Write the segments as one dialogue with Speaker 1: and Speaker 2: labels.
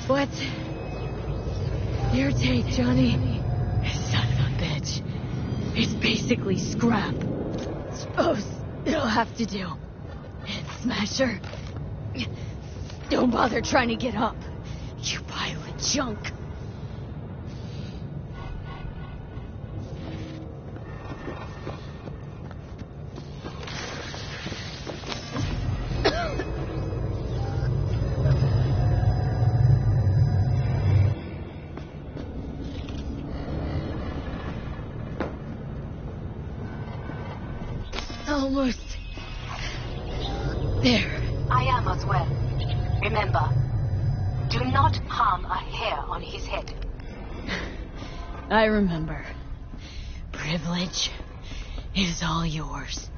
Speaker 1: What's your take, Johnny? Son of a bitch. It's basically scrap. Suppose it'll have to do. And Smasher, don't bother trying to get up. You pile of junk. Almost there.
Speaker 2: I am as well. Remember, do not harm a hair on his head.
Speaker 1: I remember. Privilege is all yours.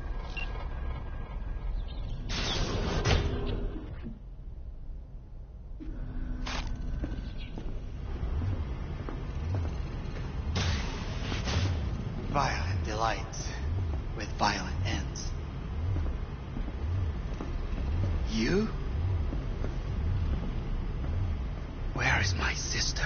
Speaker 3: Violent delights with violent ends. You? Where is my sister?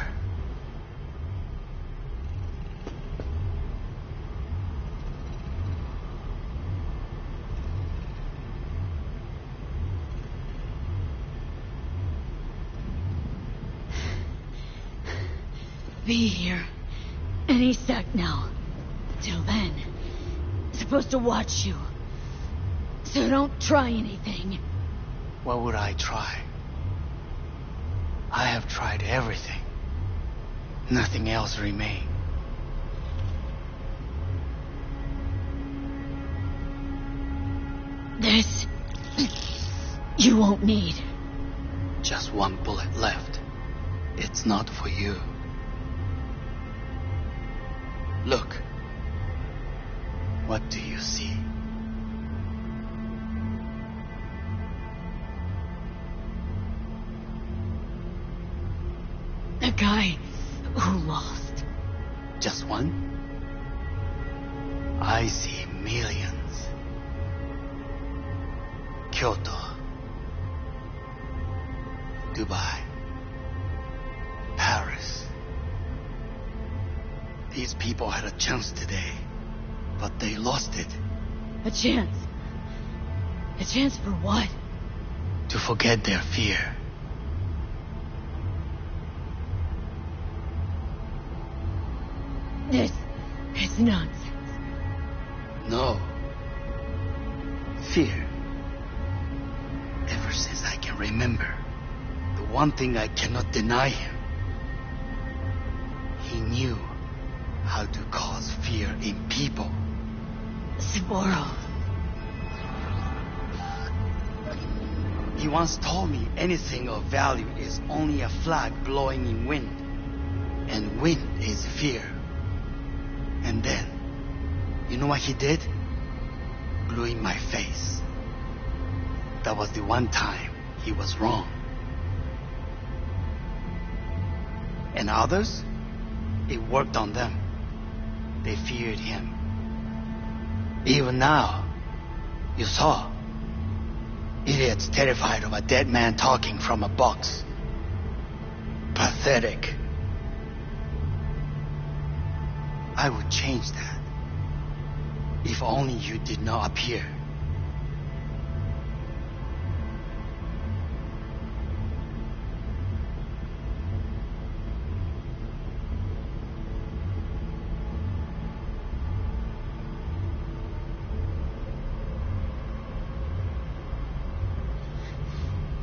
Speaker 1: Be here any sec now. Till then, supposed to watch you. So don't try anything.
Speaker 3: What would I try? I have tried everything. Nothing else remains.
Speaker 1: This you won't need.
Speaker 3: Just one bullet left. It's not for you. Look. What do you see?
Speaker 1: A guy who lost.
Speaker 3: Just one? I see millions. Kyoto. Dubai. Paris. These people had a chance today, but they lost it.
Speaker 1: A chance? A chance for what?
Speaker 3: To forget their fear.
Speaker 1: This is nonsense.
Speaker 3: No. Fear. Ever since I can remember, the one thing I cannot deny him. He knew how to cause fear in people.
Speaker 1: Saburo.
Speaker 3: He once told me anything of value is only a flag blowing in wind. And wind is fear. And then, you know what he did? Blew in my face. That was the one time he was wrong. And others, it worked on them. They feared him. Even now, you saw. Idiots terrified of a dead man talking from a box. Pathetic. I would change that. If only you did not appear.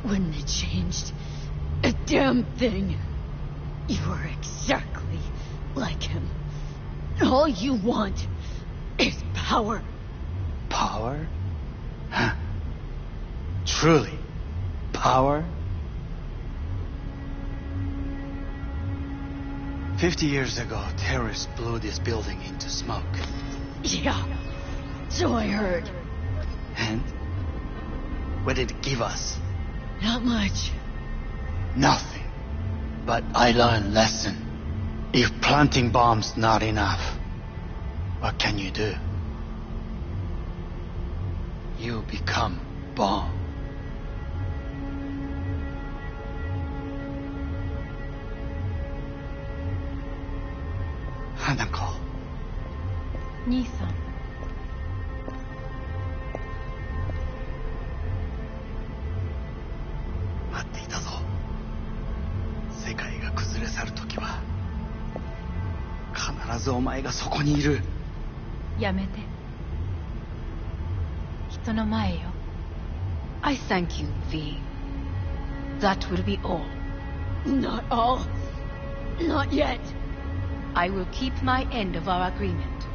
Speaker 1: Wouldn't have changed a damn thing. You were exactly like him. All you want is power.
Speaker 3: Power? Huh. Truly, power? 50 years ago, terrorists blew this building into smoke.
Speaker 1: Yeah, so I heard.
Speaker 3: And what did it give us?
Speaker 1: Not much.
Speaker 3: Nothing. But I learned lesson. If planting bombs not enough, what can you do? You become bomb. Kanako.
Speaker 1: 兄さん。
Speaker 3: 待っていたぞ。世界が崩れ去るときは必ずお前がそこにいる。
Speaker 1: やめて。人の前よ。I thank you, V. That will be all. Not all. Not yet. I will keep my end of our agreement.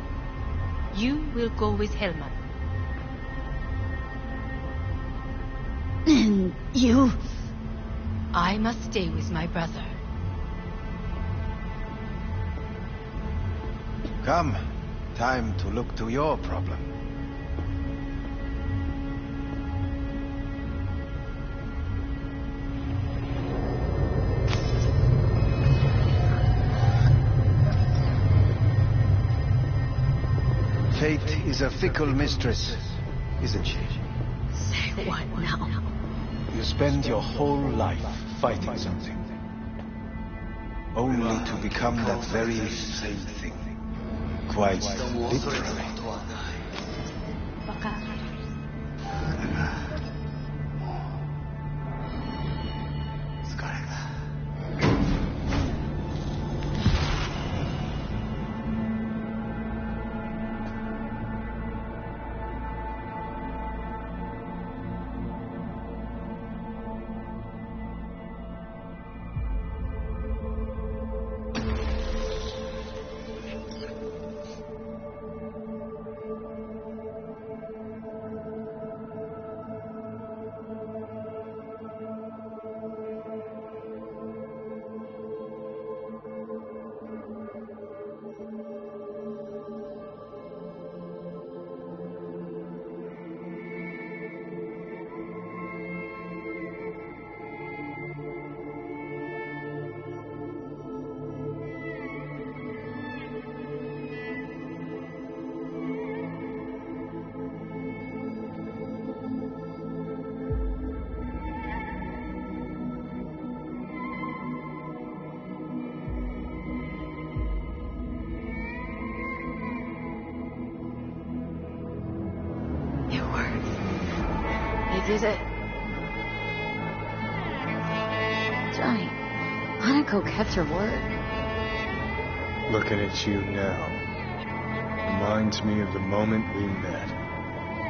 Speaker 1: You will go with Hellman. And you? I must stay with my brother.
Speaker 4: Come. Time to look to your problem. Fate is a fickle mistress, isn't she?
Speaker 1: Say what now?
Speaker 4: You spend your whole life fighting something, only to become that very same thing. Quite literally.
Speaker 1: わかる。
Speaker 3: 疲れた。
Speaker 1: It worked. They did it. Johnny, Hanako kept her word.
Speaker 5: Looking at you now reminds me of the moment we met.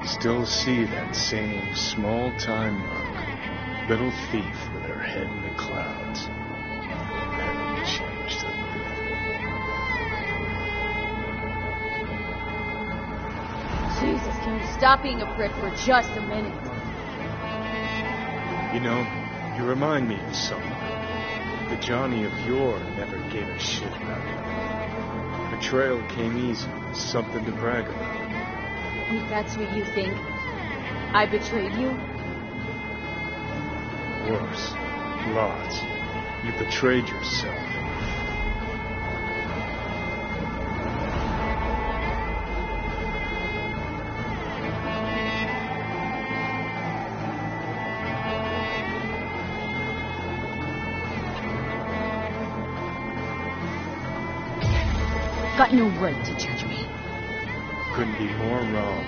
Speaker 5: Still see that same small-time monk, little thief with her head in the clouds. Haven't changed a bit.
Speaker 1: Jesus, can you stop being a prick for just a minute?
Speaker 5: You know, you remind me of someone. The Johnny of yore never gave a shit about it. Betrayal came easy, something to brag about.
Speaker 1: Wait, that's what you think? I betrayed you?
Speaker 5: Worse. Lots. You betrayed yourself.
Speaker 1: Got no right to judge me.
Speaker 5: Couldn't be more wrong.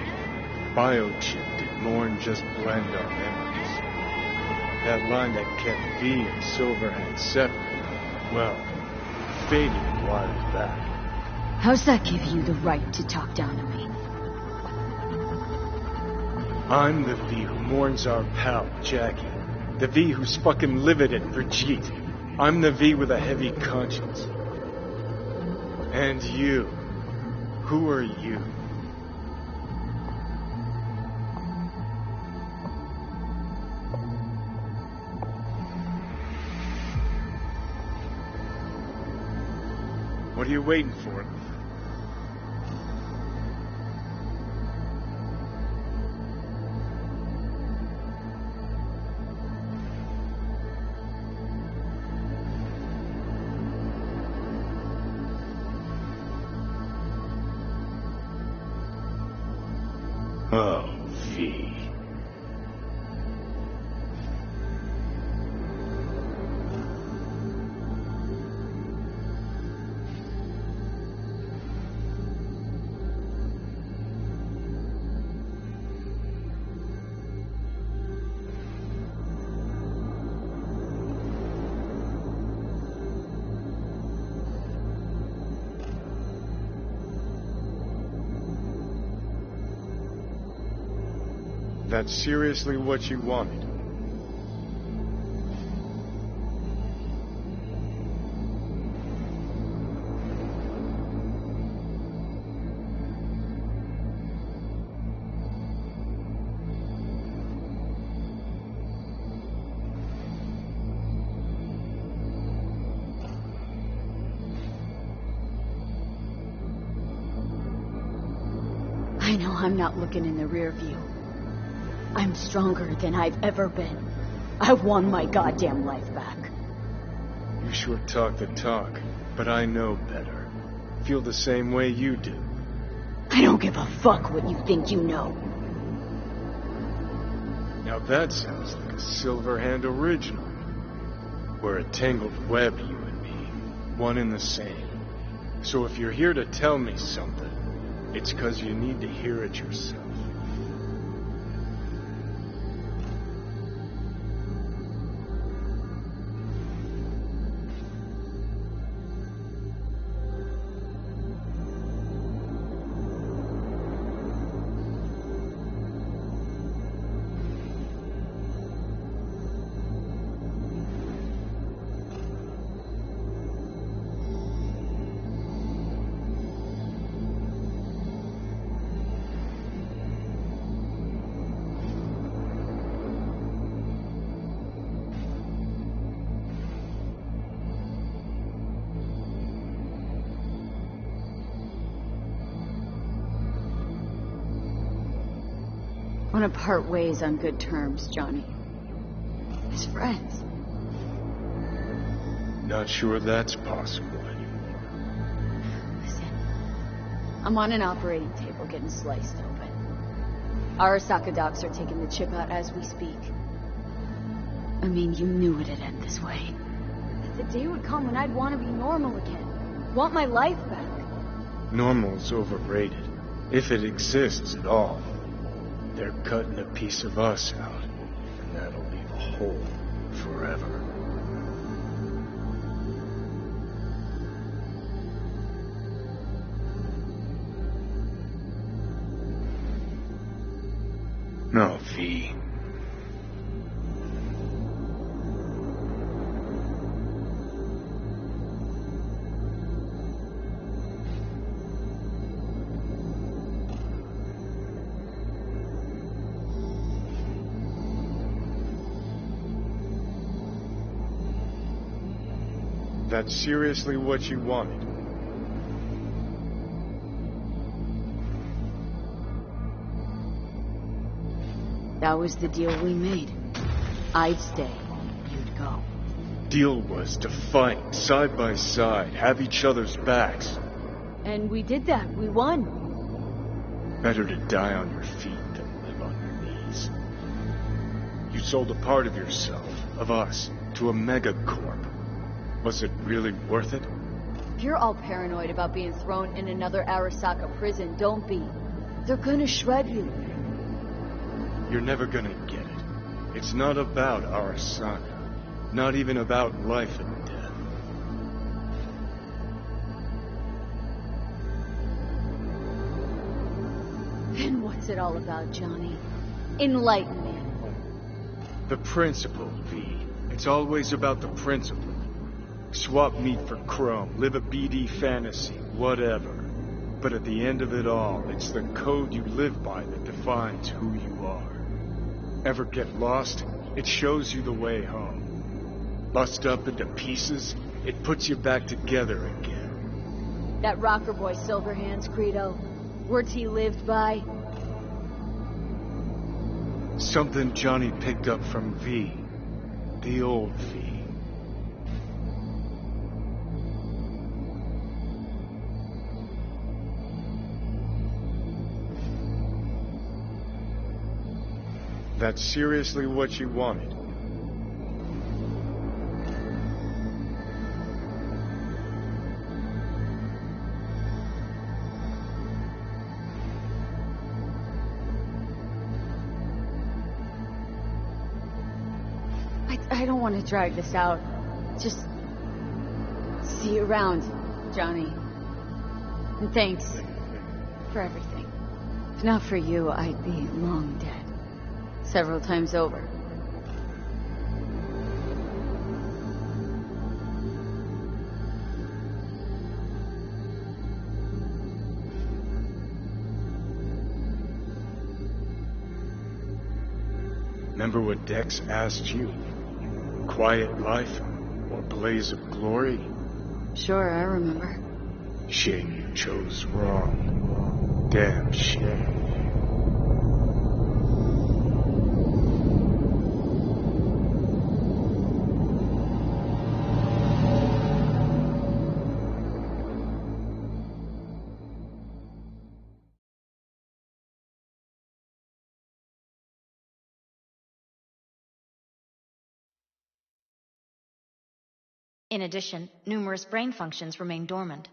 Speaker 5: Biochip did more than just blend our memories. That line that kept V and Silverhand separate, well, faded a while back.
Speaker 1: How's that give you the right to talk down to me?
Speaker 5: I'm the V who mourns our pal, Jackie. The V who's fucking livid at Brigitte. I'm the V with a heavy conscience. And you. Who are you? What are you waiting for? Oh, V. That's seriously what you wanted?
Speaker 1: I know I'm not looking in the rear view. I'm stronger than I've ever been. I won my goddamn life back.
Speaker 5: You sure talk the talk, but I know better. Feel the same way you do.
Speaker 1: I don't give a fuck what you think you know.
Speaker 5: Now that sounds like a Silverhand original. We're a tangled web, you and me. One and the same. So if you're here to tell me something, it's 'cause you need to hear it yourself.
Speaker 1: Want to part ways on good terms, Johnny. As friends.
Speaker 5: Not sure that's possible anymore.
Speaker 1: Listen, I'm on an operating table getting sliced open. Arasaka docs are taking the chip out as we speak. I mean, you knew it'd end this way. That the day would come when I'd want to be normal again. Want my life back.
Speaker 5: Normal's overrated. If it exists at all. They're cutting a piece of us out, and that'll leave a hole forever. No, V. That's seriously what you wanted?
Speaker 1: That was the deal we made. I'd stay, you'd go.
Speaker 5: Deal was to fight, side by side, have each other's backs.
Speaker 1: And we did that. We won.
Speaker 5: Better to die on your feet than live on your knees. You sold a part of yourself, of us, to a megacorp. Was it really worth it?
Speaker 1: You're all paranoid about being thrown in another Arasaka prison. Don't be. They're gonna shred you.
Speaker 5: You're never gonna get it. It's not about Arasaka. Not even about life and death.
Speaker 1: Then what's it all about, Johnny? Enlighten me.
Speaker 5: The principle, V. It's always about the principle. Swap meat for chrome, live a BD fantasy, whatever. But at the end of it all, it's the code you live by that defines who you are. Ever get lost? It shows you the way home. Bust up into pieces, it puts you back together again.
Speaker 1: That rocker boy Silverhand's credo. Words he lived by.
Speaker 5: Something Johnny picked up from V. The old V. That's seriously what you wanted?
Speaker 1: I don't want to drag this out. Just see you around, Johnny. And thanks for everything. If not for you, I'd be long dead. several times over.
Speaker 5: Remember what Dex asked you? Quiet life or blaze of glory?
Speaker 1: Sure, I remember.
Speaker 5: Shame you chose wrong. Damn shame.
Speaker 6: In addition, numerous brain functions remain dormant.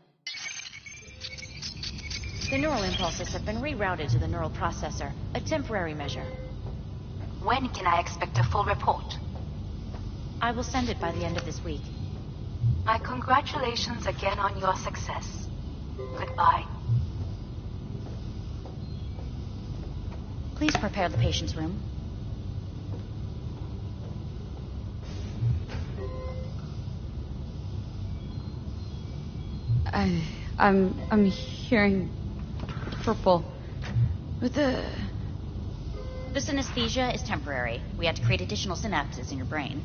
Speaker 6: The neural impulses have been rerouted to the neural processor, a temporary measure.
Speaker 2: When can I expect a full report?
Speaker 6: I will send it by the end of this week.
Speaker 2: My congratulations again on your success. Goodbye.
Speaker 6: Please prepare the patient's room.
Speaker 1: I'm hearing purple. With the...
Speaker 6: This anesthesia is temporary. We had to create additional synapses in your brain.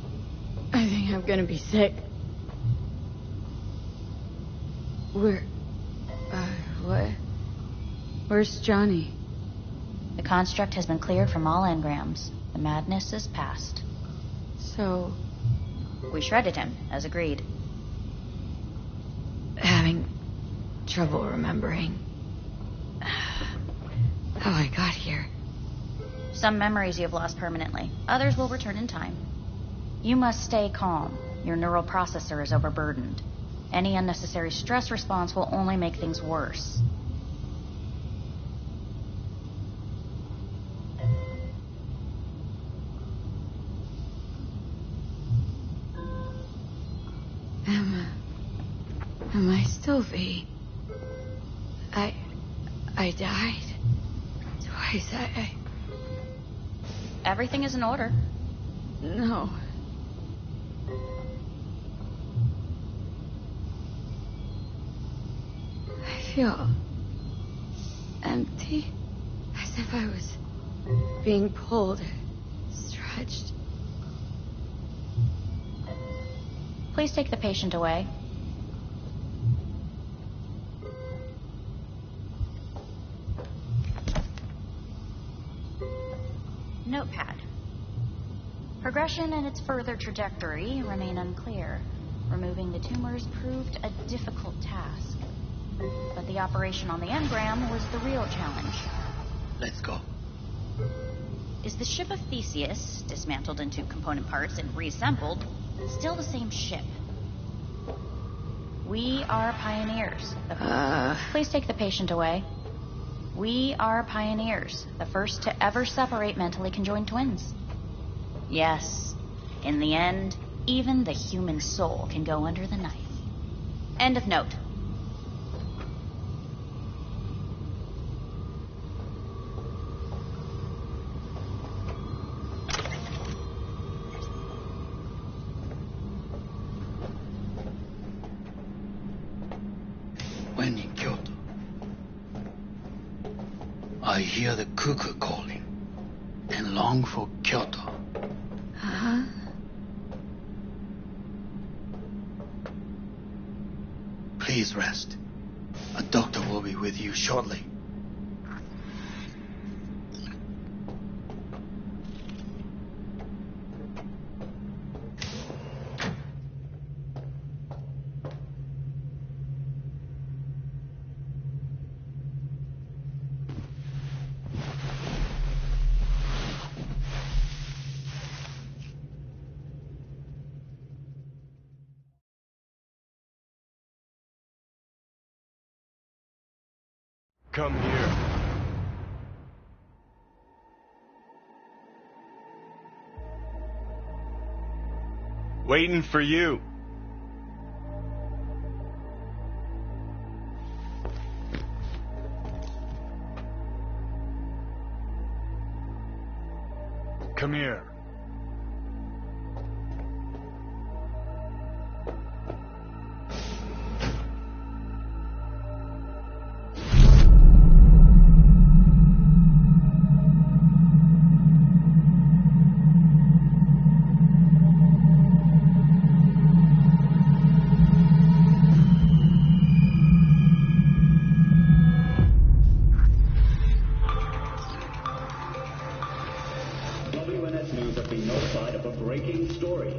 Speaker 1: I think I'm gonna be sick. What? Where's Johnny?
Speaker 6: The construct has been cleared from all engrams. The madness is past.
Speaker 1: So...
Speaker 6: We shredded him, as agreed.
Speaker 1: Having trouble remembering how I got here.
Speaker 6: Some memories you have lost permanently. Others will return in time. You must stay calm. Your neural processor is overburdened. Any unnecessary stress response will only make things worse.
Speaker 1: Am I still V? I died twice.
Speaker 6: Everything is in order.
Speaker 1: No. I feel empty, as if I was being pulled, stretched.
Speaker 6: Please take the patient away. Notepad. Progression and its further trajectory remain unclear. Removing the tumors proved a difficult task. But the operation on the engram was the real challenge.
Speaker 3: Let's go.
Speaker 6: Is the ship of Theseus, dismantled into component parts and reassembled, still the same ship? We are pioneers. Please take the patient away. We are pioneers, the first to ever separate mentally conjoined twins. Yes, in the end, even the human soul can go under the knife. End of note.
Speaker 3: When in Kyoto, I hear the cuckoo calling and long for Kyoto.
Speaker 1: Huh?
Speaker 3: Please rest. A doctor will be with you shortly.
Speaker 5: Come here. Waiting for you. come here.
Speaker 7: WNS News have been notified of a breaking story.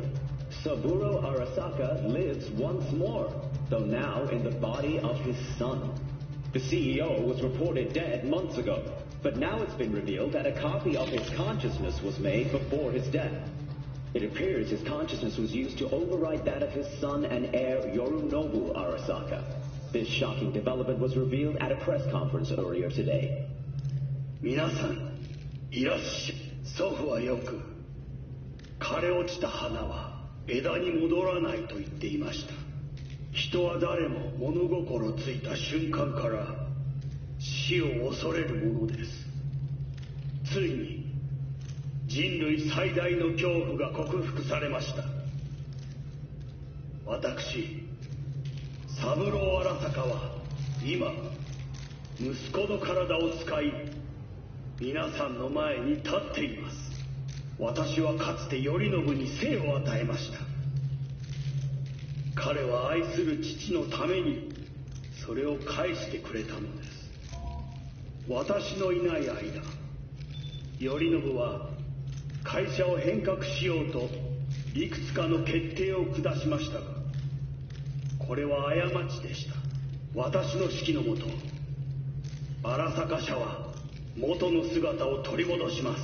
Speaker 7: Saburo Arasaka lives once more, though now in the body of his son. The CEO was reported dead months ago, but now it's been revealed that a copy of his consciousness was made before his death. It appears his consciousness was used to override that of his son and heir Yorinobu Arasaka. This shocking development was revealed at a press conference earlier today.
Speaker 8: 皆さん、いらっしゃい。祖父はよく、枯れ落ちた花は枝に戻らないと言っていました。人は誰も物心ついた瞬間から死を恐れるものです。ついに人類最大の恐怖が克服されました。私、三郎荒坂は今、息子の体を使い、皆さんの前に立っています。私はかつて頼信に生を与えました。彼は愛する父のためにそれを返してくれたのです。私のいない間、頼信は会社を変革しようといくつかの決定を下しましたが、これは過ちでした。私の指揮のもと、荒坂社は元の姿を取り戻します。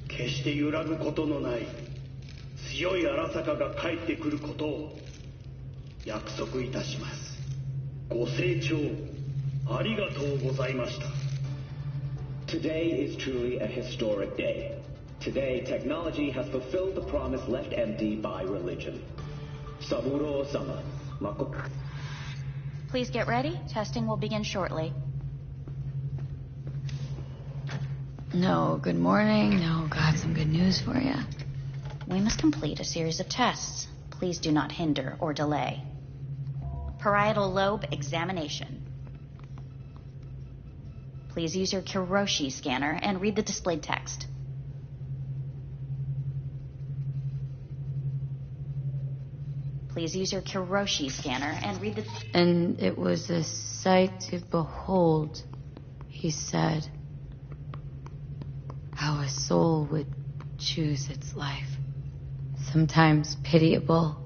Speaker 8: 決して揺らぐことのない強い荒坂が帰ってくることを約束いたします。ご清聴ありがとうございました。
Speaker 7: Today is truly a historic day. Today, technology has fulfilled the promise left empty by religion. Saburo-sama, Mako.
Speaker 6: Please get ready. Testing will begin shortly.
Speaker 1: No, good morning. No, got some good news for you.
Speaker 6: We must complete a series of tests. Please do not hinder or delay. Parietal lobe examination. Please use your Kiroshi scanner and read the displayed text. Please use your Kiroshi scanner and read the...
Speaker 1: And it was a sight to behold, he said, how a soul would choose its life. Sometimes pitiable,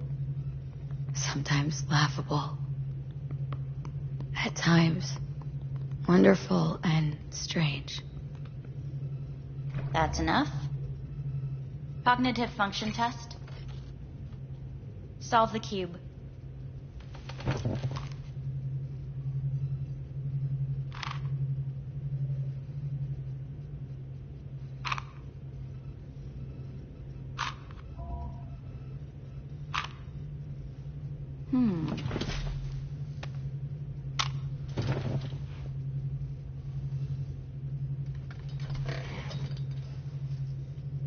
Speaker 1: sometimes laughable. At times, wonderful and strange.
Speaker 6: That's enough. Cognitive function test. Solve the cube.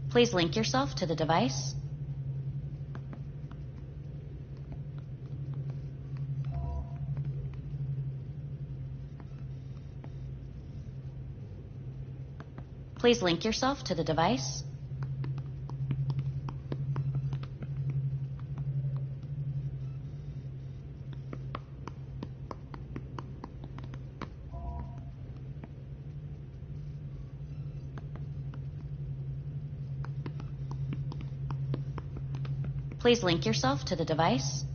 Speaker 6: Please link yourself to the device. Please link yourself to the device. Please link yourself to the device.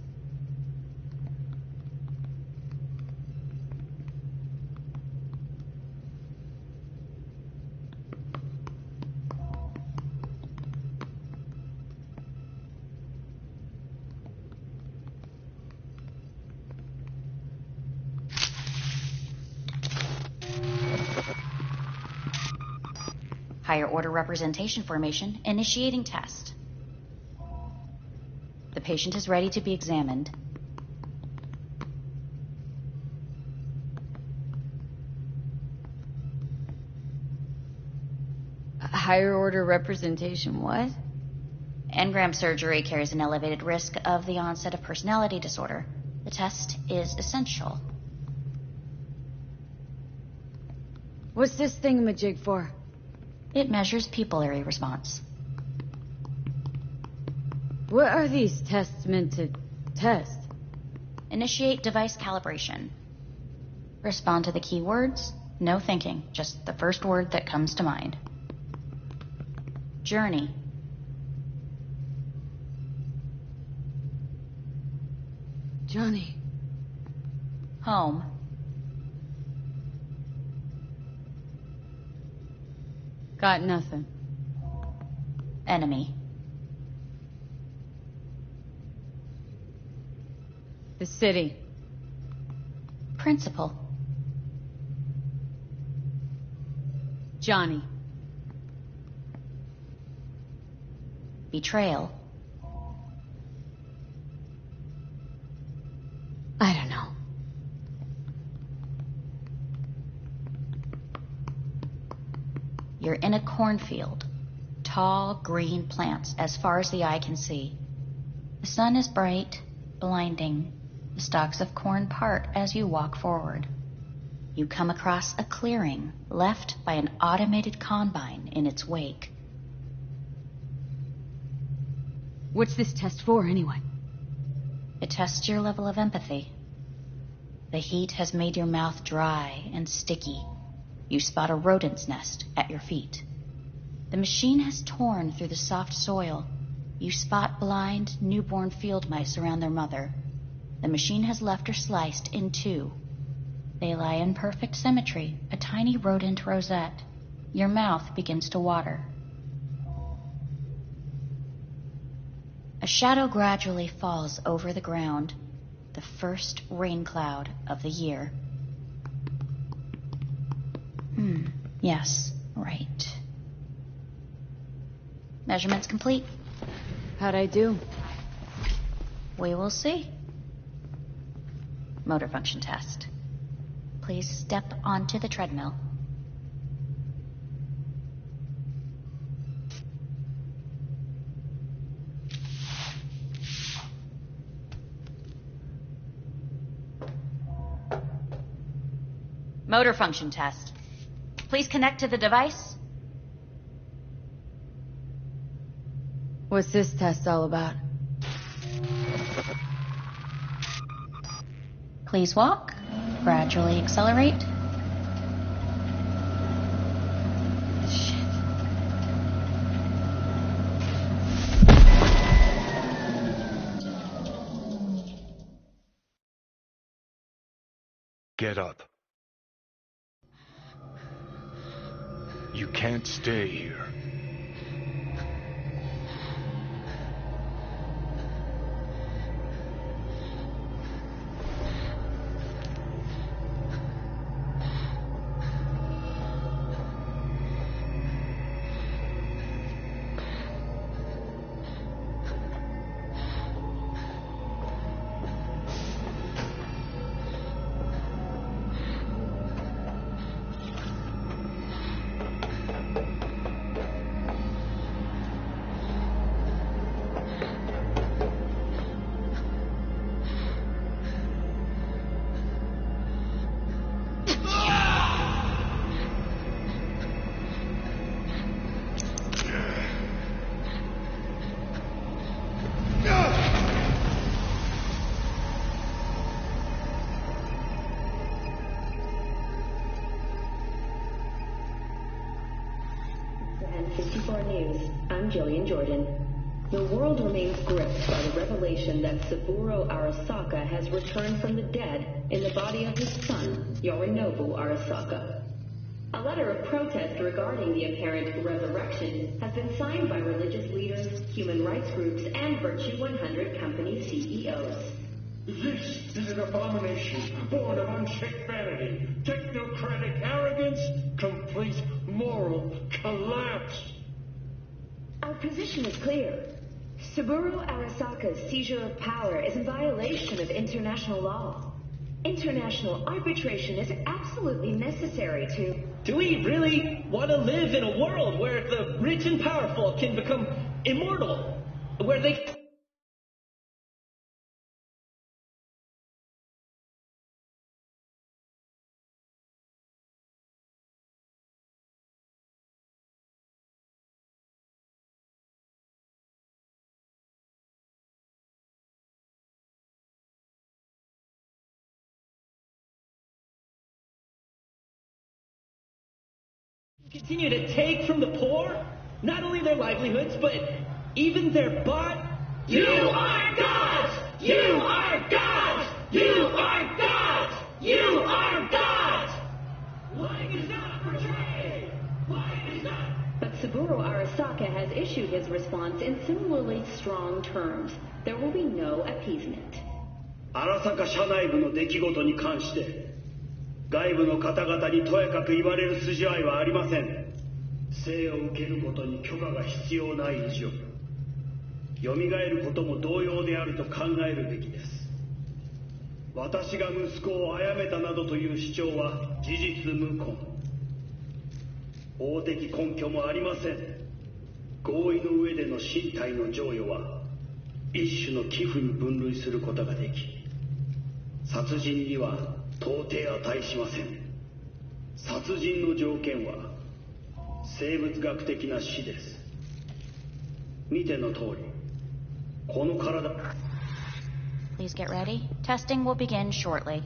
Speaker 6: Higher order representation formation, initiating test. The patient is ready to be examined.
Speaker 1: higher order representation, what?
Speaker 6: Engram surgery carries an elevated risk of the onset of personality disorder. The test is essential.
Speaker 1: What's this thingamajig for?
Speaker 6: It measures pupillary response.
Speaker 1: What are these tests meant to test?
Speaker 6: Initiate device calibration. Respond to the keywords. No thinking, just the first word that comes to mind. Journey.
Speaker 1: Johnny.
Speaker 6: Home.
Speaker 1: Got nothing.
Speaker 6: Enemy.
Speaker 1: The city.
Speaker 6: Principal.
Speaker 1: Johnny.
Speaker 6: Betrayal.
Speaker 1: I don't know.
Speaker 6: You're in a cornfield. Tall, green plants as far as the eye can see. The sun is bright, blinding. The stalks of corn part as you walk forward. You come across a clearing left by an automated combine in its wake.
Speaker 1: What's this test for, anyway?
Speaker 6: It tests your level of empathy. The heat has made your mouth dry and sticky. You spot a rodent's nest at your feet. The machine has torn through the soft soil. You spot blind, newborn field mice around their mother. The machine has left her sliced in two. They lie in perfect symmetry, a tiny rodent rosette. Your mouth begins to water. A shadow gradually falls over the ground, the first rain cloud of the year. Yes, right. Measurements complete.
Speaker 1: How'd I do?
Speaker 6: We will see. Motor function test. Please step onto the treadmill. Motor function test. Please connect to the device.
Speaker 1: What's this test all about?
Speaker 6: Please walk. Gradually accelerate.
Speaker 1: Shit.
Speaker 5: Get up. You can't stay here.
Speaker 2: Jordan. The world remains gripped by the revelation that Saburo Arasaka has returned from the dead in the body of his son, Yorinobu Arasaka. A letter of protest regarding the apparent resurrection has been signed by religious leaders, human rights groups, and Virtue 100 company CEOs.
Speaker 8: This is an abomination born of unchecked vanity, technocratic arrogance, complete moral collapse.
Speaker 2: Our position is clear. Saburo Arasaka's seizure of power is in violation of international law. International arbitration is absolutely necessary to...
Speaker 7: Do we really want to live in a world where the rich and powerful can become immortal? Where they... continue to take from the poor, not only their livelihoods, but even their body. You are gods! You are gods! You are gods! You are gods! Lying is not portrayed! Lying is not...
Speaker 2: But Saburo Arasaka has issued his response in similarly strong terms. There will be no appeasement.
Speaker 8: 荒坂社内部の出来事に関して外部の方々にとやかく言われる筋合いはありません。生を受けることに許可が必要ない以上、蘇ることも同様であると考えるべきです。私が息子を殺めたなどという主張は事実無根。法的根拠もありません。合意の上での身体の贈与は一種の寄付に分類することができ、殺人には到底値しません。殺人の条件は生物学的な死です。見ての通り、この体。
Speaker 6: Please get ready. Testing will begin shortly.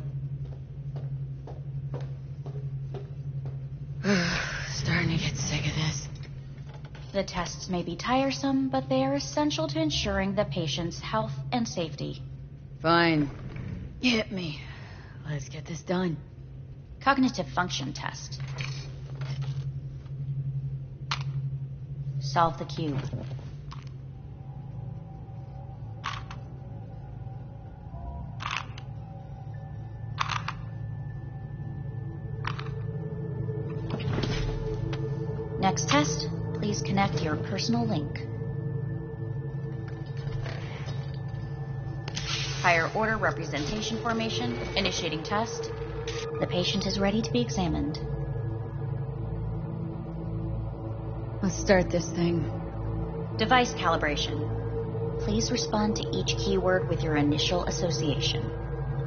Speaker 1: Starting to get sick of this.
Speaker 6: The tests may be tiresome, but they are essential to ensuring the patient's health and safety.
Speaker 1: Fine. Hit me. Let's get this done.
Speaker 6: Cognitive function test. Solve the cube. Next test, please connect your personal link. Higher order representation formation, initiating test. The patient is ready to be examined.
Speaker 1: Let's start this thing.
Speaker 6: Device calibration. Please respond to each keyword with your initial association.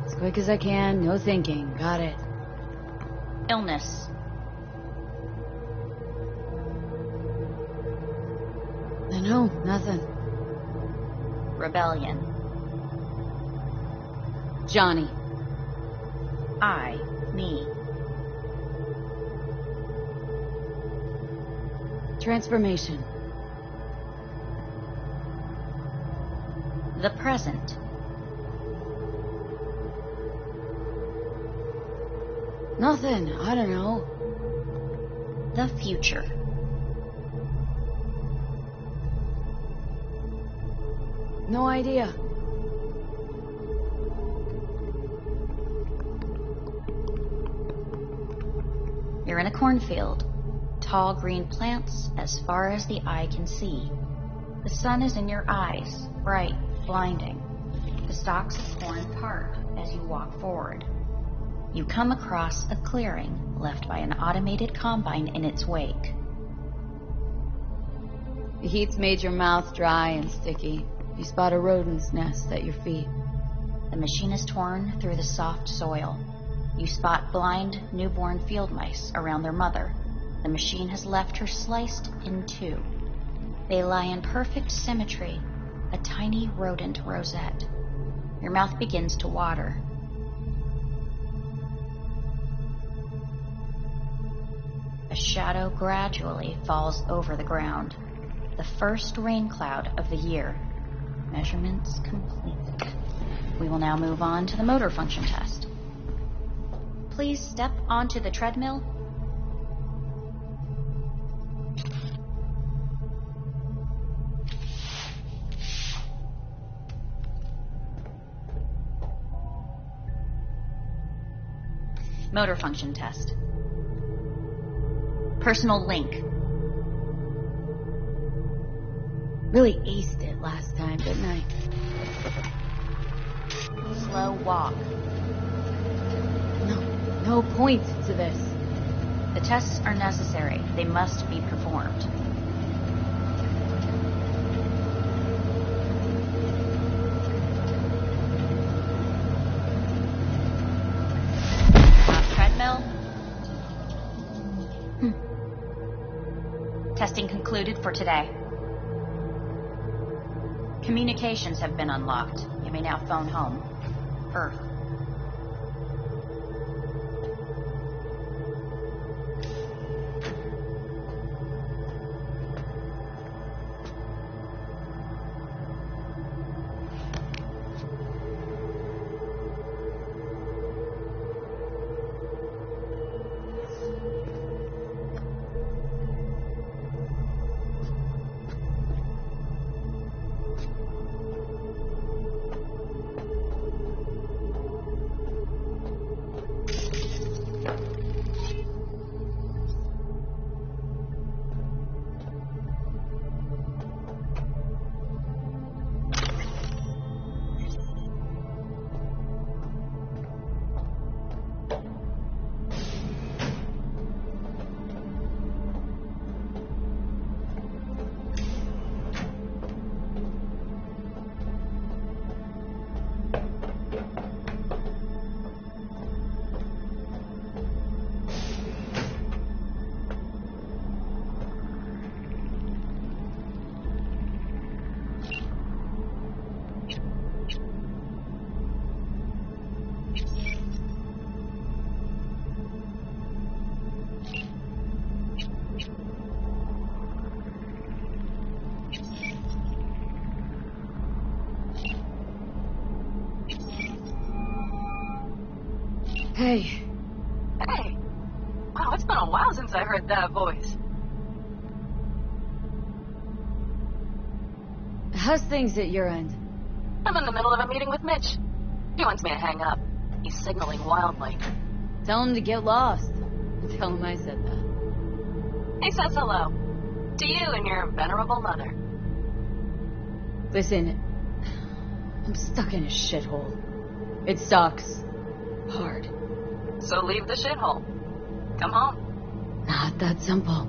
Speaker 1: As quick as I can, no thinking. Got it.
Speaker 6: Illness.
Speaker 1: No, nothing.
Speaker 6: Rebellion.
Speaker 1: Johnny.
Speaker 6: I, me.
Speaker 1: Transformation.
Speaker 6: The present.
Speaker 1: Nothing. I don't know.
Speaker 6: The future.
Speaker 1: No idea.
Speaker 6: You're in a cornfield. Tall green plants as far as the eye can see. The sun is in your eyes, bright, blinding. The stalks of corn part as you walk forward. You come across a clearing left by an automated combine in its wake.
Speaker 1: The heat's made your mouth dry and sticky. You spot a rodent's nest at your feet.
Speaker 6: The machine is torn through the soft soil. You spot blind, newborn field mice around their mother. The machine has left her sliced in two. They lie in perfect symmetry, a tiny rodent rosette. Your mouth begins to water. A shadow gradually falls over the ground. The first rain cloud of the year. Measurements completed. We will now move on to the motor function test. Please step onto the treadmill. Motor function test. Personal link.
Speaker 1: Really aced it last time, didn't I?
Speaker 6: Slow walk.
Speaker 1: no point to this.
Speaker 6: The tests are necessary. They must be performed. Treadmill. Testing concluded for today. Communications have been unlocked. You may now phone home. Earth.
Speaker 1: Hey.
Speaker 9: Hey. Wow, it's been a while since I heard that voice.
Speaker 1: How's things at your end?
Speaker 9: I'm in the middle of a meeting with Mitch. He wants me to hang up. He's signaling wildly.
Speaker 1: Tell him to get lost. Tell him I said that.
Speaker 9: He says hello. To you and your venerable mother.
Speaker 1: Listen, I'm stuck in a shithole. It sucks. Hard.
Speaker 9: So leave the shithole. Come home.
Speaker 1: Not that simple.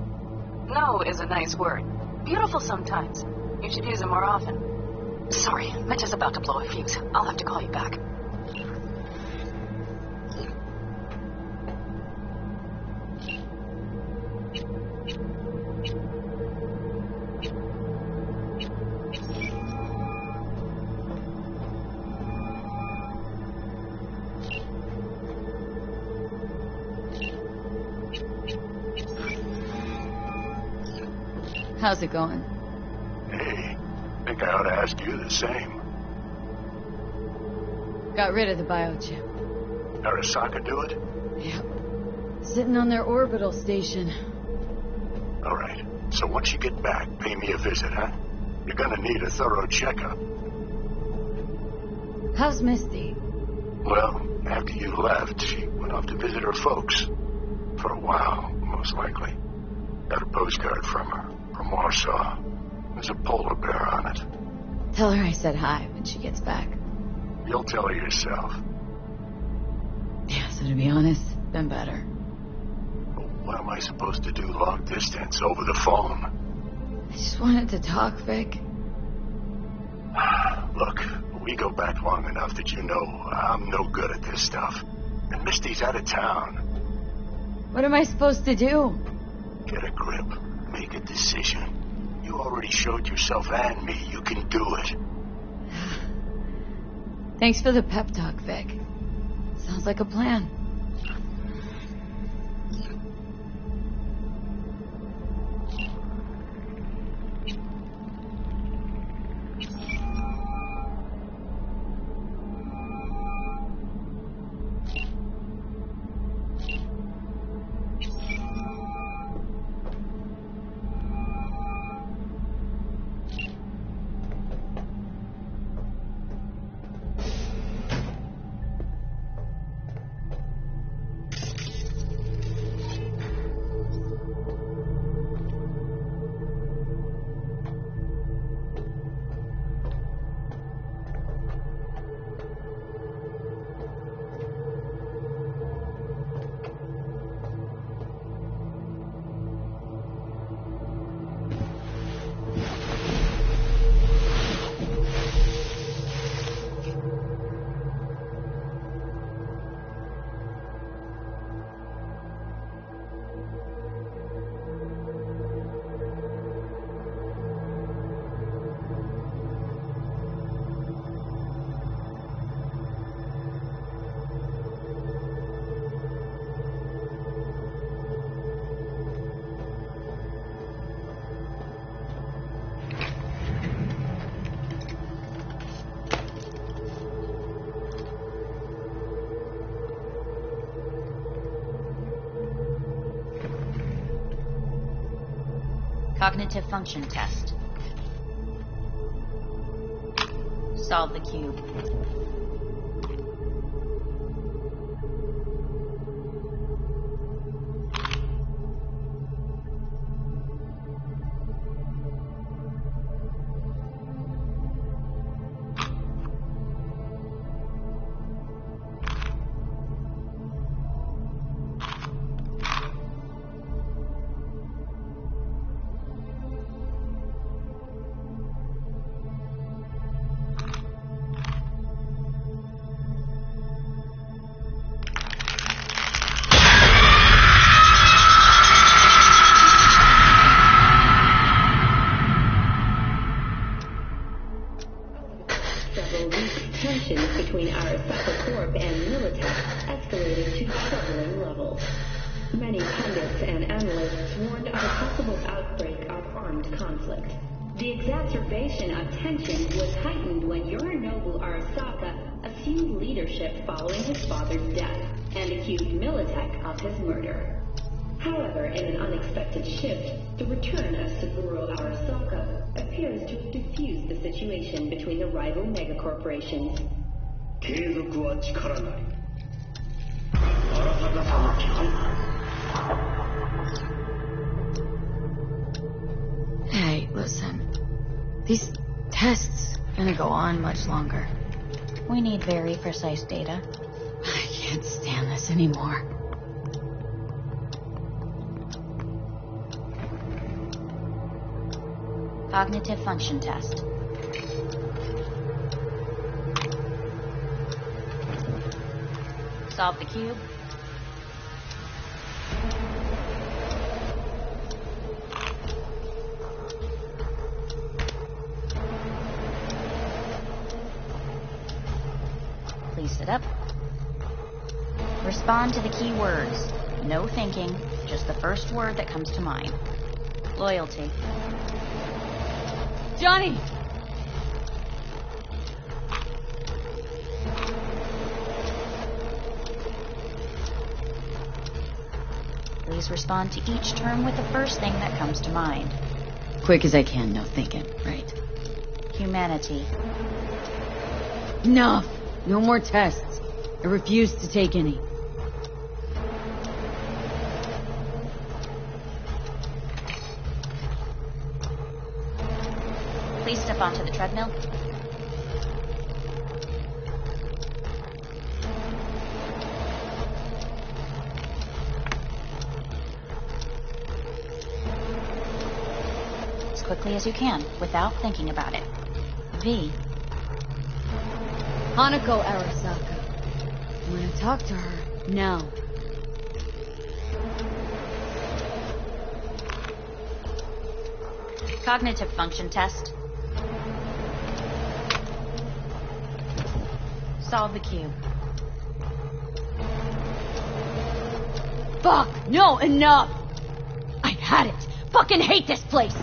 Speaker 9: No is a nice word. Beautiful sometimes. You should use it more often. Sorry, Mitch is about to blow a fuse. I'll have to call you back.
Speaker 1: How's it going?
Speaker 10: Hey, I think I ought to ask you the same.
Speaker 1: Got rid of the biochip.
Speaker 10: Arasaka do it?
Speaker 1: Yep. Sitting on their orbital station.
Speaker 10: All right. So once you get back, pay me a visit, huh? You're gonna need a thorough checkup.
Speaker 1: How's Misty?
Speaker 10: Well, after you left, she went off to visit her folks. For a while, most likely. Got a postcard from her, from Warsaw. There's a polar bear on it.
Speaker 1: Tell her I said hi when she gets back.
Speaker 10: You'll tell her yourself.
Speaker 1: Yeah, so to be honest, been better.
Speaker 10: But what am I supposed to do long distance, over the phone?
Speaker 1: I just wanted to talk, Vic.
Speaker 10: Look, we go back long enough that you know I'm no good at this stuff. And Misty's out of town.
Speaker 1: What am I supposed to do?
Speaker 10: Get a grip. Make a decision. You already showed yourself and me you can do it.
Speaker 1: Thanks for the pep talk, Vic. Sounds like a plan.
Speaker 6: Cognitive function test. Solve the cube.
Speaker 2: Tensions between Arasaka Corp and Militech escalated to troubling levels. Many pundits and analysts warned of a possible outbreak of armed conflict. The exacerbation of tension was heightened when Yorinobu Arasaka assumed leadership following his father's death and accused Militech of his murder. However, in an unexpected shift, the return of Saburo Arasaka appears to have diffused the situation between the rival megacorporations.
Speaker 8: 継続は力なり。荒坂さんの基本。
Speaker 1: Hey, listen. These tests gonna go on much longer.
Speaker 6: We need very precise data.
Speaker 1: I can't stand this anymore.
Speaker 6: Cognitive function test. Solve the cube. Please sit up. Respond to the key words. No thinking, just the first word that comes to mind. Loyalty.
Speaker 1: Johnny!
Speaker 6: Please respond to each term with the first thing that comes to mind.
Speaker 1: Quick as I can, no thinking, right?
Speaker 6: Humanity.
Speaker 1: Enough! No more tests. I refuse to take any.
Speaker 6: Please step onto the treadmill. As quickly as you can, without thinking about it. V.
Speaker 1: Hanako Arasaka. I'm gonna talk to her now.
Speaker 6: Cognitive function test. Solve the cube.
Speaker 1: Fuck! No, enough! I had it! Fucking hate this place!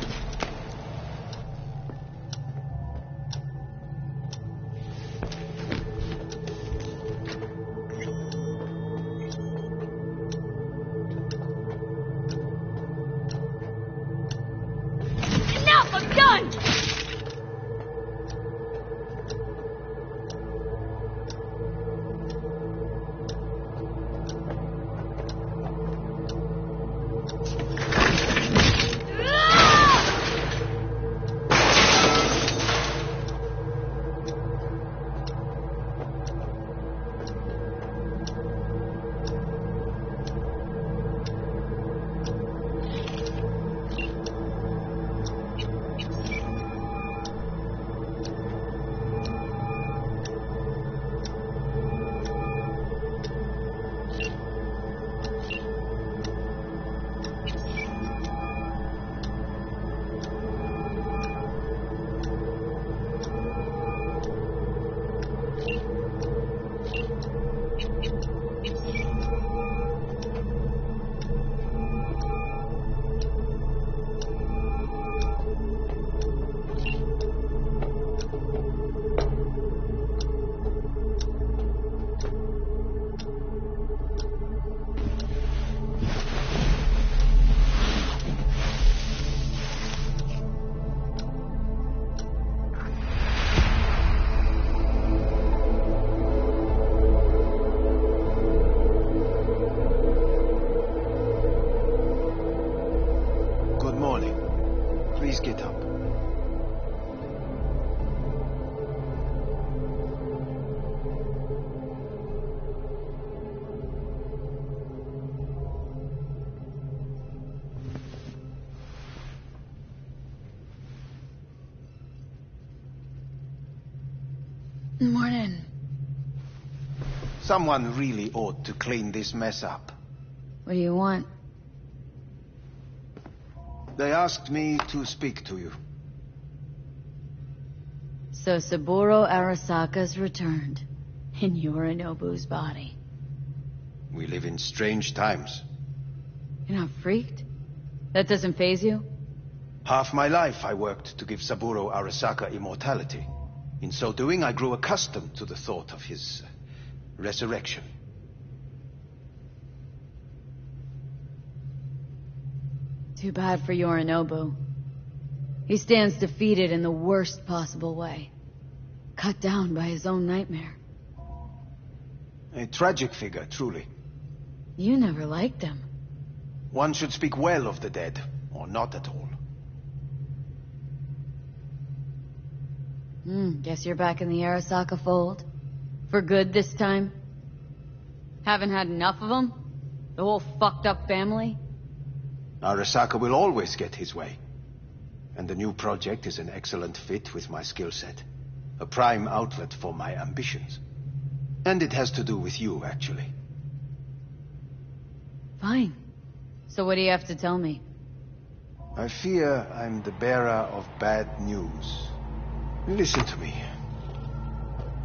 Speaker 1: Enough! I'm done! Ah!
Speaker 4: Please get up.
Speaker 1: Morning.
Speaker 4: Someone really ought to clean this mess up.
Speaker 1: What do you want?
Speaker 4: They asked me to speak to you.
Speaker 1: So Saburo Arasaka's returned, in Yorinobu's body.
Speaker 4: We live in strange times.
Speaker 1: You're not freaked? That doesn't faze you?
Speaker 4: Half my life I worked to give Saburo Arasaka immortality. In so doing, I grew accustomed to the thought of his resurrection.
Speaker 1: Too bad for Yorinobu. He stands defeated in the worst possible way. Cut down by his own nightmare.
Speaker 4: A tragic figure, truly.
Speaker 1: You never liked him.
Speaker 4: One should speak well of the dead, or not at all.
Speaker 1: Guess you're back in the Arasaka fold. For good this time? Haven't had enough of them? The whole fucked up family?
Speaker 4: Arasaka will always get his way. And the new project is an excellent fit with my skill set. A prime outlet for my ambitions. And it has to do with you, actually.
Speaker 1: Fine. So what do you have to tell me?
Speaker 4: I fear I'm the bearer of bad news. Listen to me.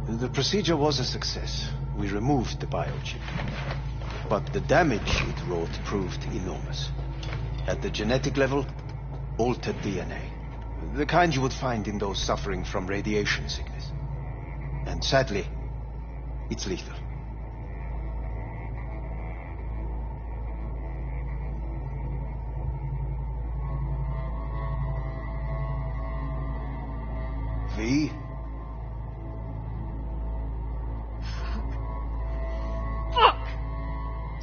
Speaker 4: The procedure was a success. We removed the biochip. But the damage it wrought proved enormous. At the genetic level, altered DNA. The kind you would find in those suffering from radiation sickness. And sadly, it's lethal. V?
Speaker 1: Fuck!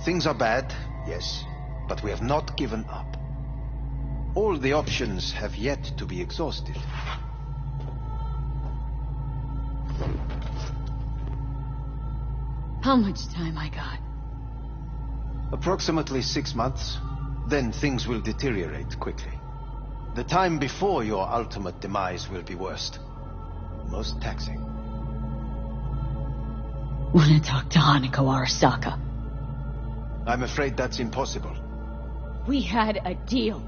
Speaker 4: Things are bad, yes, but we have not given up. All the options have yet to be exhausted.
Speaker 1: How much time I got?
Speaker 4: Approximately 6 months. Then things will deteriorate quickly. The time before your ultimate demise will be worst. Most taxing.
Speaker 1: Wanna talk to Hanako Arasaka?
Speaker 4: I'm afraid that's impossible.
Speaker 1: We had a deal.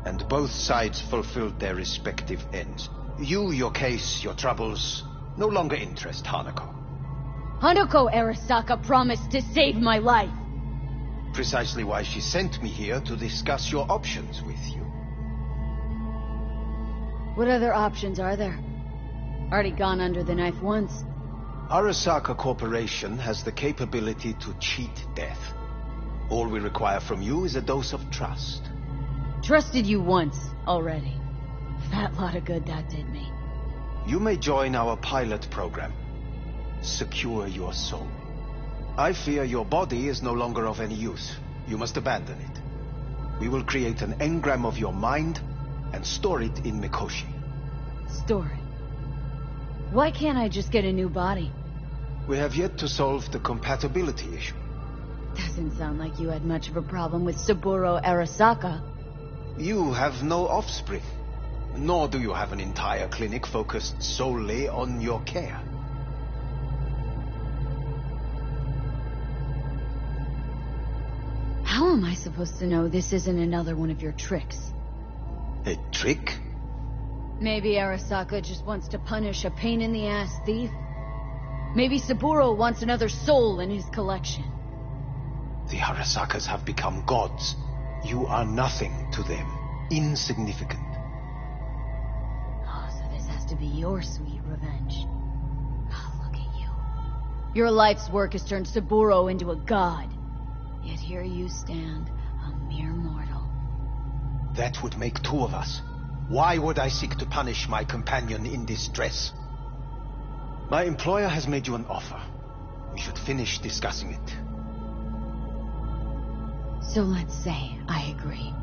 Speaker 4: And both sides fulfilled their respective ends. You, your case, your troubles, no longer interest Hanako.
Speaker 1: Hanako Arasaka promised to save my life.
Speaker 4: Precisely why she sent me here to discuss your options with you.
Speaker 1: What other options are there? Already gone under the knife once.
Speaker 4: Arasaka Corporation has the capability to cheat death. All we require from you is a dose of trust.
Speaker 1: Trusted you once, already. Fat lot of good that did me.
Speaker 4: You may join our pilot program. Secure your soul. I fear your body is no longer of any use. You must abandon it. We will create an engram of your mind and store it in Mikoshi.
Speaker 1: Store it? Why can't I just get a new body?
Speaker 4: We have yet to solve the compatibility issue.
Speaker 1: Doesn't sound like you had much of a problem with Saburo Arasaka.
Speaker 4: You have no offspring. Nor do you have an entire clinic focused solely on your care.
Speaker 1: How am I supposed to know this isn't another one of your tricks?
Speaker 4: A trick?
Speaker 1: Maybe Arasaka just wants to punish a pain-in-the-ass thief. Maybe Saburo wants another soul in his collection.
Speaker 4: The Arasakas have become gods. You are nothing to them. Insignificant.
Speaker 1: Oh, so this has to be your sweet revenge. Oh, look at you. Your life's work has turned Saburo into a god. Yet here you stand, a mere mortal.
Speaker 4: That would make two of us. Why would I seek to punish my companion in distress? My employer has made you an offer. We should finish discussing it.
Speaker 1: So let's say I agree.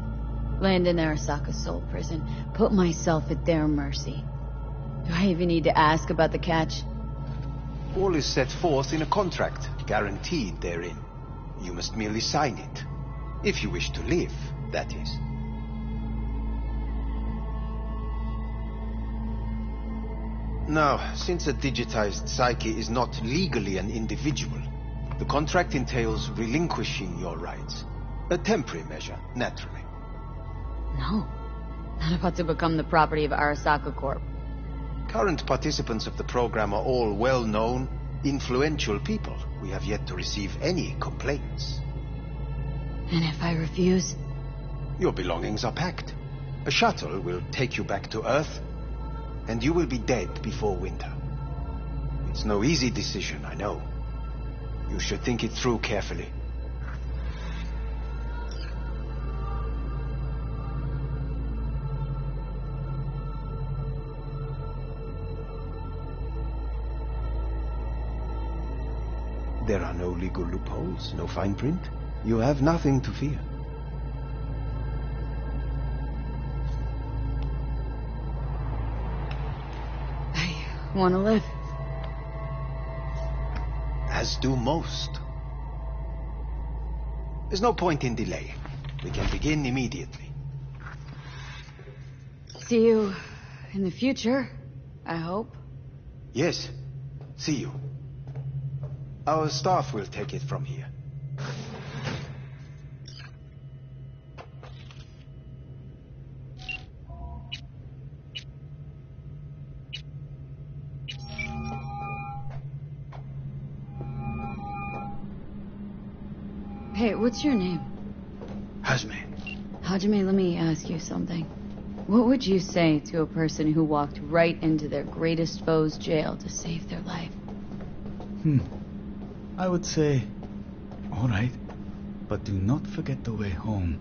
Speaker 1: Land in Arasaka's soul prison. Put myself at their mercy. Do I even need to ask about the catch?
Speaker 4: All is set forth in a contract, guaranteed therein. You must merely sign it. If you wish to live, that is. Now, since a digitized psyche is not legally an individual, the contract entails relinquishing your rights. A temporary measure, naturally.
Speaker 1: No. Not about to become the property of Arasaka Corp.
Speaker 4: Current participants of the program are all well-known, influential people. We have yet to receive any complaints.
Speaker 1: And if I refuse?
Speaker 4: Your belongings are packed. A shuttle will take you back to Earth, and you will be dead before winter. It's no easy decision, I know. You should think it through carefully. There are no legal loopholes, no fine print. You have nothing to fear.
Speaker 1: I want to live.
Speaker 4: As do most. There's no point in delaying. We can begin immediately.
Speaker 1: See you in the future, I hope.
Speaker 4: Yes. See you. Our staff will take it from here.
Speaker 1: Hey, what's your name?
Speaker 3: Hajime.
Speaker 1: Hajime, let me ask you something. What would you say to a person who walked right into their greatest foe's jail to save their life?
Speaker 11: I would say, all right, but do not forget the way home.